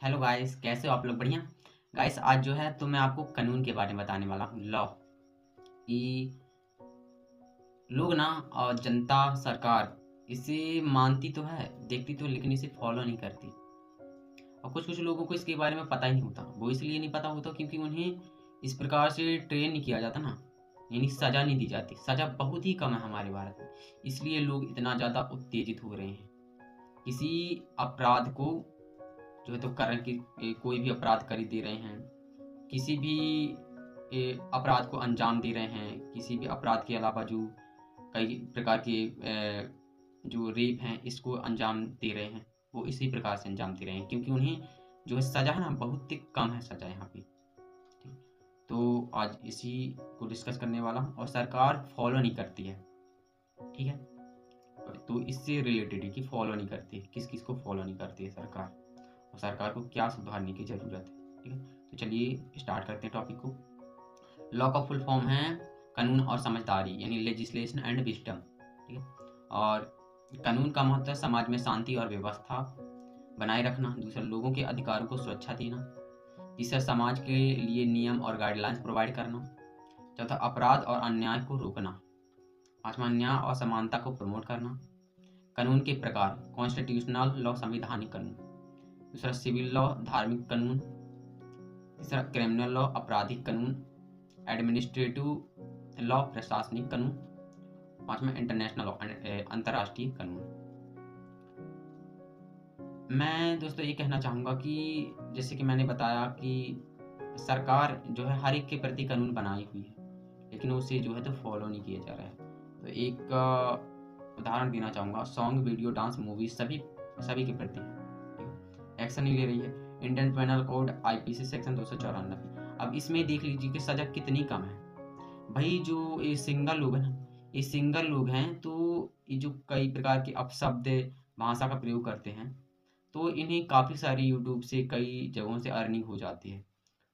Hello guys, कैसे हो आप लोग? बढ़िया। गाइस, आज जो है तो मैं आपको कानून के बारे में बताने वाला हूँ। लॉ कि लोग ना और जनता सरकार इसे मानती तो है, देखती तो है, लेकिन इसे फॉलो नहीं करती। और कुछ कुछ लोगों को इसके बारे में पता ही नहीं होता। वो इसलिए नहीं पता होता क्योंकि उन्हें इस प्रकार से ट्रेन नहीं किया जाता ना, यानी सजा नहीं दी जाती। सजा बहुत ही कम है हमारे भारत में, इसलिए लोग इतना ज़्यादा उत्तेजित हो रहे हैं। किसी अपराध को जो है तो कारण की कोई भी अपराध कर ही दे रहे हैं, किसी भी अपराध को अंजाम दे रहे हैं, किसी भी अपराध के अलावा जो कई प्रकार के जो रेप हैं इसको अंजाम दे रहे हैं, वो इसी प्रकार से अंजाम दे रहे हैं क्योंकि उन्हें जो है सज़ा है ना बहुत ही कम है सज़ा यहाँ पे। ठीक, तो आज इसी को डिस्कस करने वाला हूँ और सरकार फॉलो नहीं करती है। ठीक है, तो इससे रिलेटेड है कि फॉलो नहीं करती, किस किस को फॉलो नहीं करती है सरकार, और सरकार को क्या सुधारने की ज़रूरत है। ठीक है, तो चलिए स्टार्ट करते हैं टॉपिक को। लॉ का फुल फॉर्म है कानून और समझदारी, यानी लेजिस्लेशन एंड विजडम। ठीक है, और कानून का महत्व है समाज में शांति और व्यवस्था बनाए रखना। दूसरा, लोगों के अधिकारों को सुरक्षा देना। तीसरा, समाज के लिए नियम और गाइडलाइंस प्रोवाइड करना। चौथा, अपराध और अन्याय को रोकना। पांचवा, न्याय और समानता को प्रमोट करना। कानून के प्रकार, कॉन्स्टिट्यूशनल लॉ संवैधानिक कानून। दूसरा, सिविल लॉ धार्मिक कानून। तीसरा, क्रिमिनल लॉ आपराधिक कानून। एडमिनिस्ट्रेटिव लॉ प्रशासनिक कानून। पांचवा, इंटरनेशनल लॉ अंतर्राष्ट्रीय कानून। मैं दोस्तों ये कहना चाहूँगा कि जैसे कि मैंने बताया कि सरकार जो है हर एक के प्रति कानून बनाई हुई है, लेकिन उसे जो है तो फॉलो नहीं किया जा रहा है। तो एक उदाहरण देना चाहूँगा, सॉन्ग, वीडियो, डांस, मूवी सभी सभी के प्रति है। एक्शन नहीं ले रही है। Indian penal code IPC section 294। अब इसमें देख लीजिए कि सज़ा कितनी कम है। भाई जो ये सिंगल लोग हैं ना, ये सिंगल लोग हैं तो ये जो कई प्रकार के अपशब्द भाषा का प्रयोग करते हैं, तो इन्हें काफ़ी सारी यूट्यूब से कई जगहों से अर्निंग हो जाती है।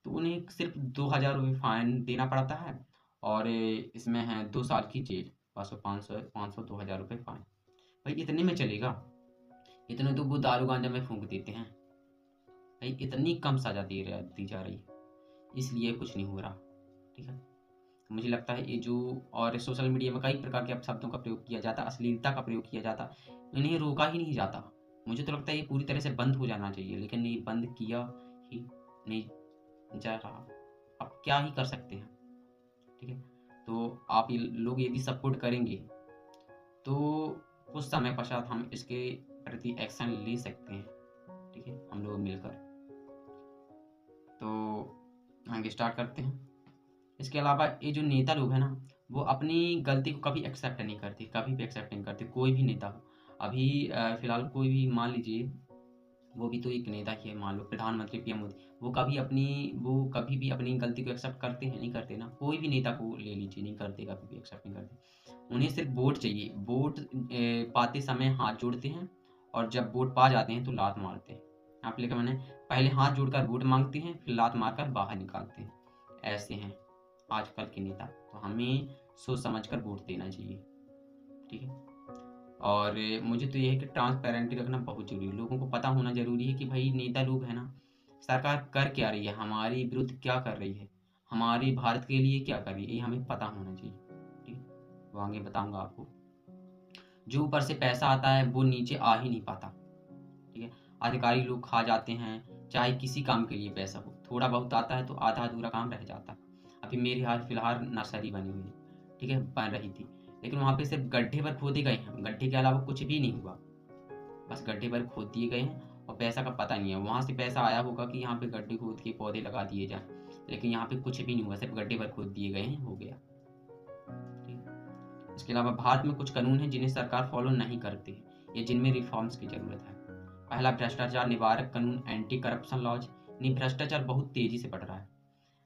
तो उन्हें सिर्फ 2,000 रुपये फाइन देना पड़ता है और इसमें है 2 साल की जेल, 500 2,000 रुपये फाइन। भाई इतने में चलेगा? इतने तो वो दारू गांजा में फूंक देते हैं। भाई इतनी कम सजा दी जा रही है, इसलिए कुछ नहीं हो रहा। ठीक है, मुझे लगता है ये जो और सोशल मीडिया में कई प्रकार के अपशब्दों का प्रयोग किया जाता, अश्लीलता का प्रयोग किया जाता, इन्हें रोका ही नहीं जाता। मुझे तो लगता है ये पूरी तरह से बंद हो जाना चाहिए, लेकिन ये बंद किया ही नहीं जा रहा। अब क्या ही कर सकते हैं। ठीक है, तो आप ये लोग यदि सपोर्ट करेंगे तो कुछ समय पश्चात हम इसके प्रति एक्शन ले सकते हैं। ठीक है, हम लोग मिलकर। तो आगे स्टार्ट करते हैं। इसके अलावा ये जो नेता लोग हैं ना, वो अपनी गलती को कभी एक्सेप्ट नहीं करते, कभी भी एक्सेप्ट नहीं करते, कोई भी नेता हो। अभी फिलहाल कोई भी मान लीजिए, वो भी तो एक नेता ही है, मान लो प्रधानमंत्री पीएम मोदी, वो कभी भी अपनी गलती को एक्सेप्ट करते हैं? नहीं करते ना। कोई भी नेता को ले लीजिए, नहीं करते, कभी भी एक्सेप्ट नहीं करते। उन्हें सिर्फ वोट चाहिए। वोट पाते समय हाथ जोड़ते हैं और जब वोट पा जाते हैं तो लात मारते हैं। आप लेकर मैंने पहले हाथ जोड़कर वोट मांगते हैं, फिर लात मारकर बाहर निकालते हैं। ऐसे हैं आजकल के नेता। तो हमें सोच समझकर वोट देना चाहिए। ठीक है, और मुझे तो ये है कि ट्रांसपेरेंटी रखना बहुत ज़रूरी है। लोगों को पता होना ज़रूरी है कि भाई नेता लोग हैं ना, सरकार कर क्या रही है, हमारे विरुद्ध क्या कर रही है, हमारे भारत के लिए क्या कर रही है, ये हमें पता होना चाहिए। ठीक है, वो आगे बताऊंगा आपको। जो ऊपर से पैसा आता है वो नीचे आ ही नहीं पाता। ठीक है, अधिकारी लोग खा जाते हैं, चाहे किसी काम के लिए पैसा हो, थोड़ा बहुत आता है तो आधा अधूरा काम रह जाता है। अभी मेरे हाल फिलहाल नर्सरी बनी हुई है, ठीक है, बन रही थी, लेकिन वहाँ पे सिर्फ गड्ढे पर खोदे गए हैं, गड्ढे के अलावा कुछ भी नहीं हुआ। बस गड्ढे पर खोद दिए गए हैं और पैसा का पता नहीं है। वहाँ से पैसा आया होगा कि यहाँ पे गड्ढे खोद के पौधे लगा दिए जाए, लेकिन यहाँ पे कुछ भी नहीं हुआ, सिर्फ गड्ढे पर खोद दिए गए हैं, हो गया। ठीक, इसके अलावा भारत में कुछ कानून हैं जिन्हें सरकार फॉलो नहीं करती है या जिनमें रिफॉर्म्स की ज़रूरत है। पहला, भ्रष्टाचार निवारक कानून, एंटी करप्शन लॉज। नहीं, भ्रष्टाचार बहुत तेजी से बढ़ रहा है।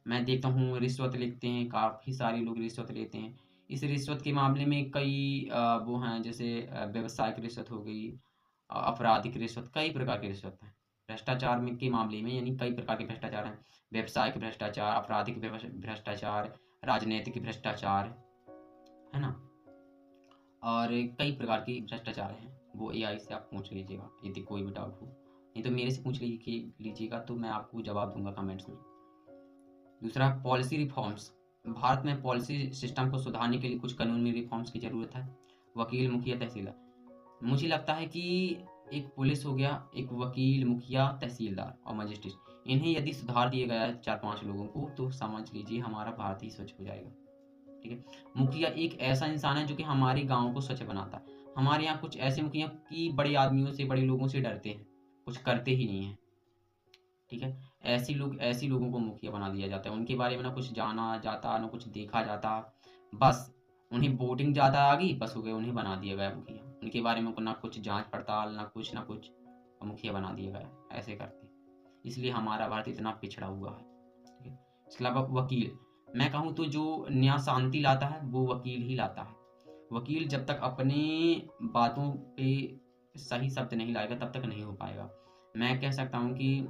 मैं देखता हूँ रिश्वत लेते हैं, काफ़ी सारे लोग रिश्वत लेते हैं। इस रिश्वत के मामले में कई वो हैं, जैसे व्यवसायिक रिश्वत हो गई, आपराधिक रिश्वत, कई प्रकार की रिश्वत हैं। भ्रष्टाचार में के मामले में यानी कई प्रकार के भ्रष्टाचार हैं। व्यवसायिक भ्रष्टाचार, आपराधिक भ्रष्टाचार, राजनीतिक भ्रष्टाचार, है ना, और कई प्रकार की भ्रष्टाचार हैं। वो एआई से आप पूछ लीजिएगा यदि कोई भी डाउट हो। नहीं तो मेरे से पूछ लीजिएगा तो मैं आपको जवाब दूंगा कमेंट्स में। दूसरा, पॉलिसी रिफॉर्म्स। भारत में पॉलिसी सिस्टम को सुधारने के लिए कुछ कानूनी रिफॉर्म्स की ज़रूरत है। वकील, मुखिया, तहसीलदार। मुझे लगता है कि एक पुलिस हो गया, एक वकील, मुखिया, तहसीलदार और मजिस्ट्रेट, इन्हें यदि सुधार दिया गया 4-5 लोगों को तो समझ लीजिए हमारा भारत ही स्वच्छ हो जाएगा। ठीक है। मुखिया एक ऐसा इंसान है जो कि हमारे गाँव को स्वच्छ बनाता है। हमारे यहाँ कुछ ऐसे मुखिया कि बड़े आदमियों से, बड़े लोगों से डरते हैं, कुछ करते ही नहीं हैं। ठीक है। ऐसी लोगों को मुखिया बना दिया जाता है। उनके बारे में ना कुछ जाना जाता, ना कुछ देखा जाता। बस उन्हें वोटिंग ज़्यादा आ गई, बस हो गए, उन्हें बना दिया गया मुखिया। उनके बारे में ना कुछ जाँच पड़ताल, ना कुछ, मुखिया बना दिया गया। ऐसे करते हैं। इसलिए हमारा भारत इतना पिछड़ा हुआ है। ठीक है। इसके अलावा वकील, मैं कहूँ तो जो न्याय शांति लाता है वो वकील ही लाता है। वकील जब तक अपने बातों पे सही शब्द नहीं लाएगा तब तक नहीं हो पाएगा। मैं कह सकता हूँ कि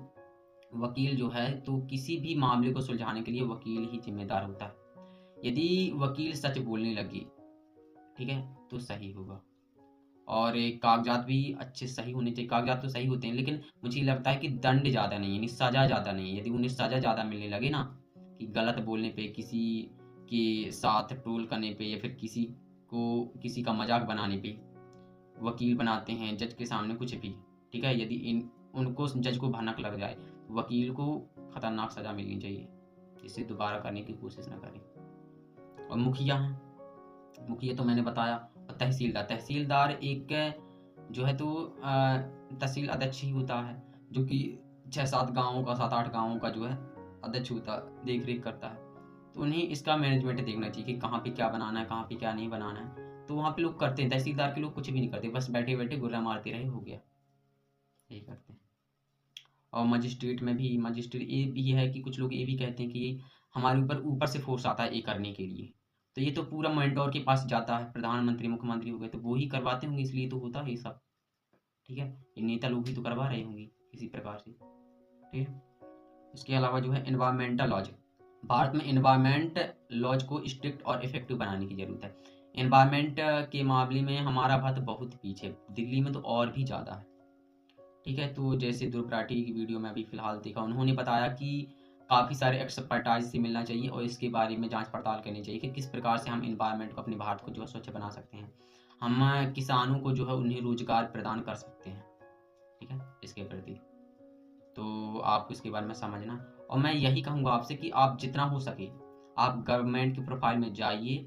वकील जो है तो किसी भी मामले को सुलझाने के लिए वकील ही जिम्मेदार होता है। यदि वकील सच बोलने लगे, ठीक है, तो सही होगा। और एक कागजात भी अच्छे सही होने चाहिए। कागजात तो सही होते हैं, लेकिन मुझे लगता है कि दंड ज़्यादा नहीं है, यानी सज़ा ज़्यादा नहीं है। यदि उन्हें सज़ा ज़्यादा मिलने लगे ना, कि गलत बोलने पे, किसी के साथ ट्रोल करने पे, या फिर किसी का मजाक बनाने पे, वकील बनाते हैं जज के सामने कुछ भी, ठीक है, यदि उनको जज को भनक लग जाए, वकील को खतरनाक सज़ा मिलनी चाहिए, जिससे दोबारा करने की कोशिश ना करें। और मुखिया हैं, मुखिया तो मैंने बताया। और तहसीलदार, तहसीलदार एक जो है तो तहसील अध्यक्ष ही होता है, जो कि 6-7 गाँवों का, 7-8 गाँवों का जो है अध्यक्ष होता है, देख रेख करता है। तो उन्हें इसका मैनेजमेंट देखना चाहिए कि कहाँ पे क्या बनाना है, कहाँ पे क्या नहीं बनाना है। तो वहाँ पे लोग करते हैं, तहसीलदार के लोग कुछ भी नहीं करते, बस बैठे बैठे गुर्रा मारते रहे, हो गया, यही करते हैं। और मजिस्ट्रेट में भी, मजिस्ट्रेट ये भी है कि कुछ लोग ये भी कहते हैं कि हमारे ऊपर से फोर्स आता है ये करने के लिए। तो ये तो पूरा मेंटोर के पास जाता है, प्रधानमंत्री, मुख्यमंत्री हो गए तो वो ही करवाते होंगे, इसलिए तो होता है ये सब। ठीक है। ये नेता लोग ही तो करवा रहे होंगे किसी प्रकार से। ठीक है। इसके अलावा जो है एनवायरमेंटल लॉज। भारत में एनवायरमेंट लॉज को स्ट्रिक्ट और इफेक्टिव बनाने की ज़रूरत है। एनवायरमेंट के मामले में हमारा भारत बहुत पीछे, दिल्ली में तो और भी ज़्यादा है। ठीक है। तो जैसे ध्रुव राठी की वीडियो में अभी फ़िलहाल देखा, उन्होंने बताया कि काफ़ी सारे एक्सपर्टाइज से मिलना चाहिए और इसके बारे में जांच पड़ताल करनी चाहिए कि किस प्रकार से हम एनवायरनमेंट को, अपने भारत को जो है स्वच्छ बना सकते हैं। हम किसानों को जो है उन्हें रोज़गार प्रदान कर सकते हैं। ठीक है, इसके प्रति। तो आपको इसके बारे में समझना, और मैं यही कहूँगा आपसे कि आप जितना हो सके आप गवर्नमेंट की प्रोफाइल में जाइए।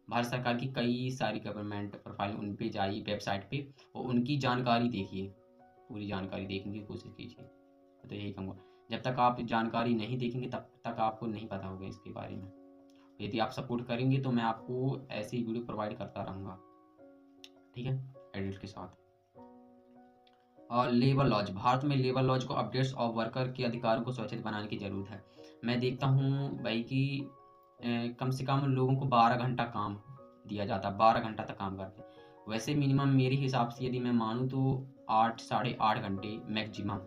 भारत सरकार की कई सारी गवर्नमेंट प्रोफाइल, उन पे जाइए, वेबसाइट पे, और उनकी जानकारी देखिए, पूरी जानकारी देखने की कोशिश कीजिए। तो यही कहूँगा, जब तक आप जानकारी नहीं देखेंगे तब तक आपको नहीं पता होगा इसके बारे में। यदि आप सपोर्ट करेंगे तो मैं आपको ऐसी वीडियो प्रोवाइड करता रहूँगा। ठीक है, एडिट के साथ। और लेबर लॉज, भारत में लेबर लॉज को अपडेट्स और वर्कर के अधिकारों को सुरक्षित बनाने की ज़रूरत है। मैं देखता हूँ भाई कि कम से कम लोगों को 12 घंटा काम दिया जाता है, 12 घंटा तक काम करते हैं। वैसे मिनिमम मेरे हिसाब से यदि मैं मानूँ तो 8 साढ़े 8 घंटे मैक्सिमम,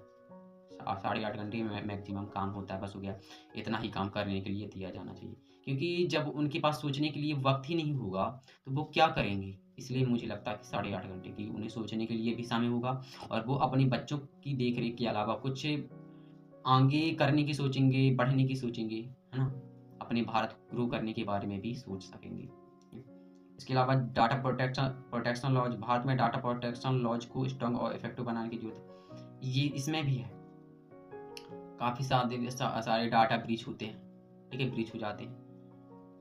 8.5 घंटे में मैक्सिमम काम होता है, बस हो गया। इतना ही काम करने के लिए दिया जाना चाहिए, क्योंकि जब उनके पास सोचने के लिए वक्त ही नहीं होगा तो वो क्या करेंगे। इसलिए मुझे लगता है कि 8.5 घंटे की उन्हें सोचने के लिए भी समय होगा, और वो अपने बच्चों की देख रेख के अलावा कुछ आगे करने की सोचेंगे, बढ़ने की सोचेंगे, है ना, अपने भारत को ग्रो करने के बारे में भी सोच सकेंगे। इसके अलावा डाटा प्रोटेक्शन लॉज, भारत में डाटा प्रोटेक्शन लॉज को स्ट्रॉन्ग और इफेक्टिव बनाने की जरूरत है। ये इसमें भी है, काफ़ी सारे डाटा ब्रीच होते हैं। ठीक है, ब्रीच हो जाते हैं।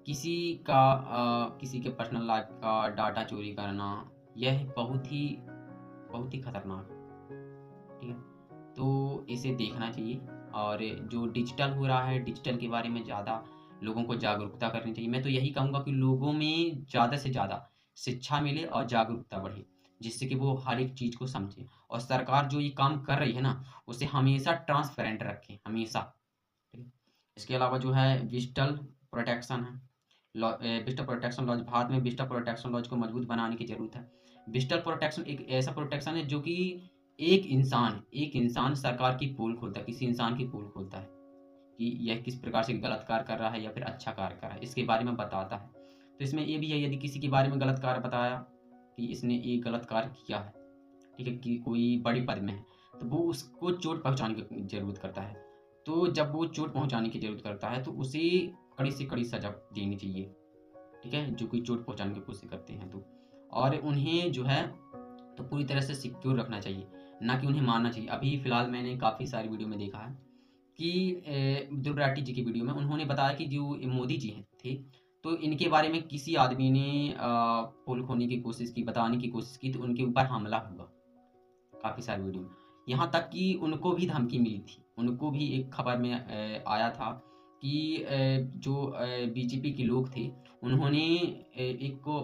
किसी के पर्सनल लाइफ का डाटा चोरी करना, यह बहुत ही खतरनाक है। ठीक है, तो इसे देखना चाहिए। और जो डिजिटल हो रहा है, डिजिटल के बारे में ज़्यादा लोगों को जागरूकता करनी चाहिए। मैं तो यही कहूँगा कि लोगों में ज़्यादा से ज़्यादा शिक्षा मिले और जागरूकता बढ़े, जिससे कि वो हर एक चीज़ को समझें। और सरकार जो ये काम कर रही है ना, उसे हमेशा ट्रांसपेरेंट रखें, हमेशा। ठीक है। इसके अलावा जो है डिजिटल प्रोटेक्शन है, डिजिटल प्रोटेक्शन लॉज, भारत में डिजिटल प्रोटेक्शन लॉज को मजबूत बनाने की ज़रूरत है। डिजिटल प्रोटेक्शन एक ऐसा प्रोटेक्शन है जो कि एक इंसान सरकार की पोल खोलता है, किसी इंसान की पोल खोलता है कि यह किस प्रकार से गलत कार्य कर रहा है या फिर अच्छा कार्य कर रहा है, इसके बारे में बताता है। तो इसमें ये भी है, यदि किसी के बारे में गलत कार्य बताया कि इसने ये गलत कार्य किया है, ठीक है, कि कोई बड़े पद में है, तो वो उसको चोट पहुँचाने की ज़रूरत करता है। तो जब वो चोट पहुँचाने की ज़रूरत करता है तो उसे कड़ी से कड़ी सज़ा देनी चाहिए, ठीक है? जो कोई चोट पहुँचाने की कोशिश करते हैं तो। और उन्हें जो है तो पूरी तरह से सिक्योर रखना चाहिए, ना कि उन्हें मारना चाहिए। अभी फ़िलहाल मैंने काफ़ी सारी वीडियो में देखा है कि ध्रुव राठी जी की वीडियो में उन्होंने बताया कि जो मोदी जी हैं थे, तो इनके बारे में किसी आदमी ने पोल खोलने की कोशिश की, बताने की कोशिश की, तो उनके ऊपर हमला हुआ, काफ़ी सारी वीडियो में। यहाँ तक कि उनको भी धमकी मिली थी। उनको भी एक खबर में आया था कि जो बीजेपी के लोग थे, उन्होंने एक को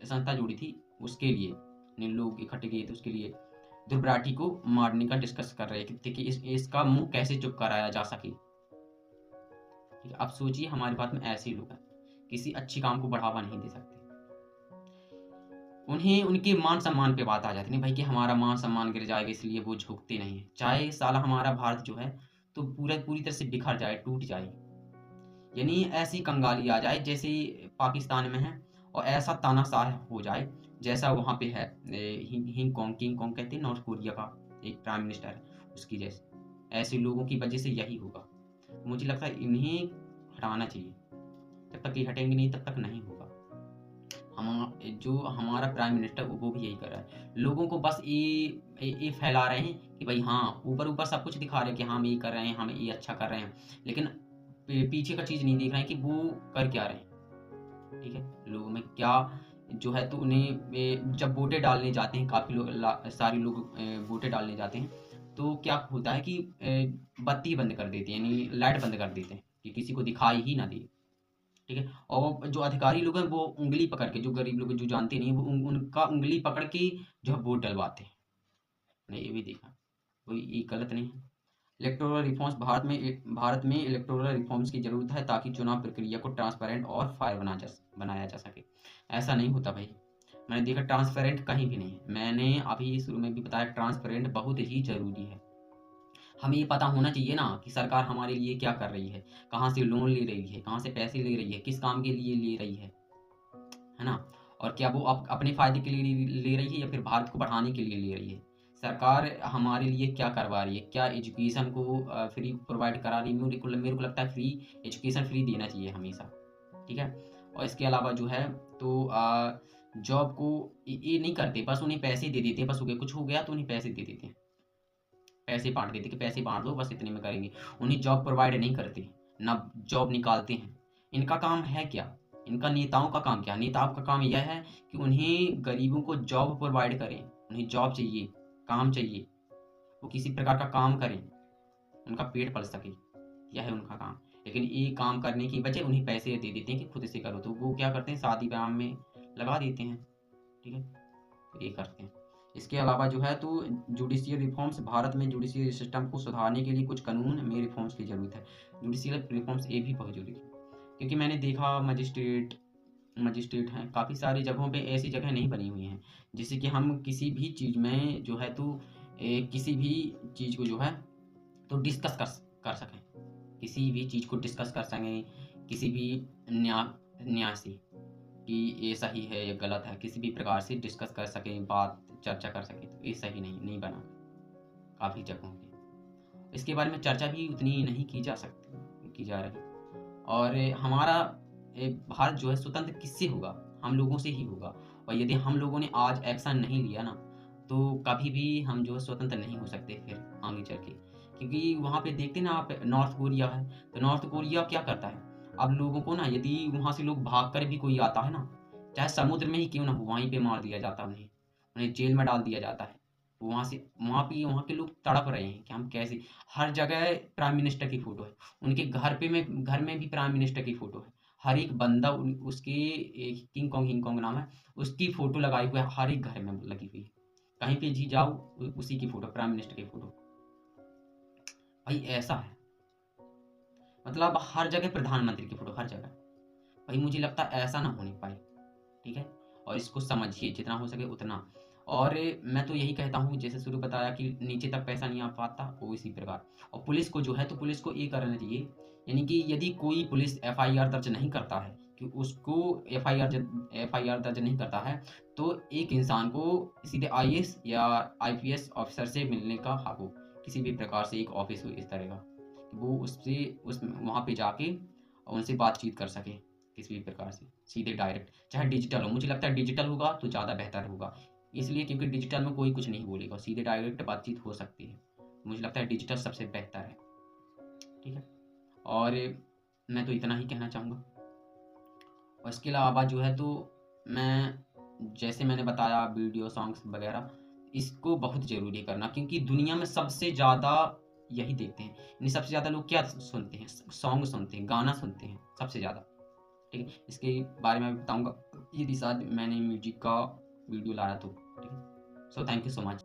संस्था जोड़ी थी, उसके लिए लोग इकट्ठे किए थे उसके लिए ध्रुव राठी को मारने का डिस्कस कर रहे थे कि इसका मुँह कैसे चुप कराया जा सके। ठीक है, अब सोचिए हमारे पास में ऐसे लोग हैं, किसी अच्छी काम को बढ़ावा नहीं दे सकते। उन्हें उनके मान-सम्मान पे बात आ जाती है नहीं भाई कि हमारा मान-सम्मान गिर जाएगा इसलिए वो झुकते नहीं हैं। चाहे साला हमारा भारत जो है तो पूरी तरह से बिखर जाए, टूट जाए। यानी ऐसी कंगाली आ जाए जैसे पाकिस्तान में है और ऐसा तानाशाह हो जाए जैसा वहाँ पे है किंग कॉन्ग कहते हैं नॉर्थ कोरिया का एक प्राइम मिनिस्टर है, उसकी जैसे। ऐसे लोगों की वजह से यही होगा। मुझे लगता है इन्हें हटाना चाहिए। जब तक ये हटेंगे नहीं तब तक नहीं होगा। जो हमारा प्राइम मिनिस्टर वो भी यही कर रहा है। लोगों को बस ये फैला रहे हैं कि भाई हाँ, ऊपर-ऊपर सब कुछ दिखा रहे हैं कि हम ये कर रहे हैं, हम ये अच्छा कर रहे हैं। लेकिन पीछे का चीज़ नहीं देख रहे हैं कि वो कर क्या रहे हैं, ठीक है? लोगों में क्या जो है तो उन्हें जब वोटें डालने जाते हैं काफ़ी लोग सारे लोग वोटें डालने जाते हैं, तो क्या होता है कि बत्ती बंद कर देते हैं, यानी लाइट बंद कर देते हैं कि किसी को दिखाई ही ना दे। ठीक है? और जो अधिकारी लोग हैं वो उँगली पकड़ के जो गरीब लोग हैं जो जानते नहीं हैं वो उनका उँगली पकड़ के जो है वोट डलवाते हैं। मैंने ये भी देखा। कोई ये गलत नहीं है। इलेक्टोरल रिफॉर्म्स भारत में इलेक्टोरल रिफॉर्म्स की ज़रूरत है ताकि चुनाव प्रक्रिया को ट्रांसपेरेंट और फायर बनाया जा सके। ऐसा नहीं होता भाई। मैंने देखा ट्रांसपेरेंट कहीं भी नहीं है। मैंने अभी शुरू में भी बताया ट्रांसपेरेंट बहुत ही ज़रूरी है। हमें ये पता होना चाहिए ना कि सरकार हमारे लिए क्या कर रही है, कहाँ से लोन ले रही है, कहाँ से पैसे ले रही है, किस काम के लिए ले रही है ना? और क्या वो अपने फ़ायदे के लिए ले रही है या फिर भारत को बढ़ाने के लिए ले रही है? सरकार हमारे लिए क्या करवा रही है? क्या एजुकेशन को फ्री प्रोवाइड करा रही है? मेरे को लगता है फ्री एजुकेशन फ्री देना चाहिए हमेशा, ठीक है? और इसके अलावा जो है तो जॉब को ये नहीं करते, बस उन्हें पैसे दे देते हैं, बस हो गया कुछ हो गया तो उन्हें पैसे दे देते हैं। पैसे बाँट देते कि पैसे बाँट दो बस इतने में करेंगे। उन्हें जॉब प्रोवाइड नहीं करते, ना जॉब निकालते हैं। इनका काम है क्या? इनका नेताओं का काम क्या है? नेताओं का काम यह है कि उन्हें गरीबों को जॉब प्रोवाइड करें। उन्हें जॉब चाहिए, काम चाहिए। वो किसी प्रकार का काम करें, उनका पेट पल सके, यह है उनका काम। लेकिन ये काम करने की बजाय उन्हें पैसे दे देते हैं कि खुद से करो, तो वो क्या करते हैं शादी-ब्याह में लगा देते हैं, ठीक है? तो ये करते हैं। इसके अलावा जो है तो जुडिशियल रिफॉर्म्स भारत में जुडिशियल सिस्टम को सुधारने के लिए कुछ कानून में रिफॉर्म्स की ज़रूरत है। जुडिशियल रिफॉर्म्स ये भी बहुत ज़रूरी है। क्योंकि मैंने देखा मजिस्ट्रेट मजिस्ट्रेट हैं, काफ़ी सारी जगहों पे ऐसी जगह नहीं बनी हुई हैं, जिससे कि हम किसी भी चीज़ में जो है तो किसी भी चीज़ को जो है तो डिस्कस कर सकें। किसी भी चीज़ को डिस्कस कर सकें, किसी भी न्याय न्याय से। कि ये सही है या गलत है, किसी भी प्रकार से डिस्कस कर सकें, बात चर्चा कर सकें, तो ये सही नहीं बना काफ़ी जगहों पे। इसके बारे में चर्चा भी उतनी नहीं की जा रही और हमारा भारत जो है स्वतंत्र किससे होगा? हम लोगों से ही होगा और यदि हम लोगों ने आज एक्शन नहीं लिया ना, तो कभी भी हम जो है स्वतंत्र नहीं हो सकते फिर आगे चल के। क्योंकि वहाँ पे देखते हैं ना आप नॉर्थ कोरिया है, तो नॉर्थ कोरिया क्या करता है? अब लोगों को ना यदि वहाँ से लोग भाग कर भी कोई आता है ना, चाहे समुद्र में ही क्यों ना हो, वहीं पे मार दिया जाता है उन्हें। उन्हें जेल में डाल दिया जाता है। वहाँ के लोग तड़प रहे हैं कि हम कैसे हर जगह प्राइम मिनिस्टर की फ़ोटो है। उनके घर में भी प्राइम मिनिस्टर की फ़ोटो है। हर एक बंदा उसके किंग कॉन्ग नाम है, उसकी फ़ोटो लगाई हुई है, हर एक घर में लगी हुई है। कहीं पे भी जाओ उसी की फ़ोटो, प्राइम मिनिस्टर की फ़ोटो। भाई ऐसा है। मतलब हर जगह प्रधानमंत्री की फ़ोटो, हर जगह। भाई मुझे लगता है ऐसा ना होने पाए, ठीक है? और इसको समझिए जितना हो सके उतना। और मैं तो यही कहता हूँ जैसे शुरू बताया कि नीचे तक पैसा नहीं आ पाता, वो इसी प्रकार। और पुलिस को जो है तो पुलिस को ये करना चाहिए, यानी कि यदि कोई पुलिस एफआईआर दर्ज नहीं करता है कि उसको एफआईआर दर्ज नहीं करता है, तो एक इंसान को सीधे आईएएस या आईपीएस ऑफिसर से मिलने का हक हो, किसी भी प्रकार से एक ऑफिस हो इस तरह का, कि वो उससे उस वहाँ पे जाके उनसे बातचीत कर सके किसी भी प्रकार से, सीधे डायरेक्ट, चाहे डिजिटल हो। मुझे लगता है डिजिटल होगा तो ज़्यादा बेहतर होगा, इसलिए क्योंकि डिजिटल में कोई कुछ नहीं बोलेगा, सीधे डायरेक्ट बातचीत हो सकती है। मुझे लगता है डिजिटल सबसे बेहतर है। ठीक है, और मैं तो इतना ही कहना चाहूँगा। और इसके अलावा जो है तो मैं, जैसे मैंने बताया, वीडियो सॉन्ग्स वगैरह इसको बहुत ज़रूरी करना, क्योंकि दुनिया में सबसे ज़्यादा यही देखते हैं। यानी सबसे ज़्यादा लोग क्या सुनते हैं? सॉन्ग सुनते हैं, गाना सुनते हैं सबसे ज़्यादा। ठीक है, इसके बारे में बताऊँगा यदि शायद मैंने म्यूजिक का वीडियो लाया तो। ठीक है, so thank you so much.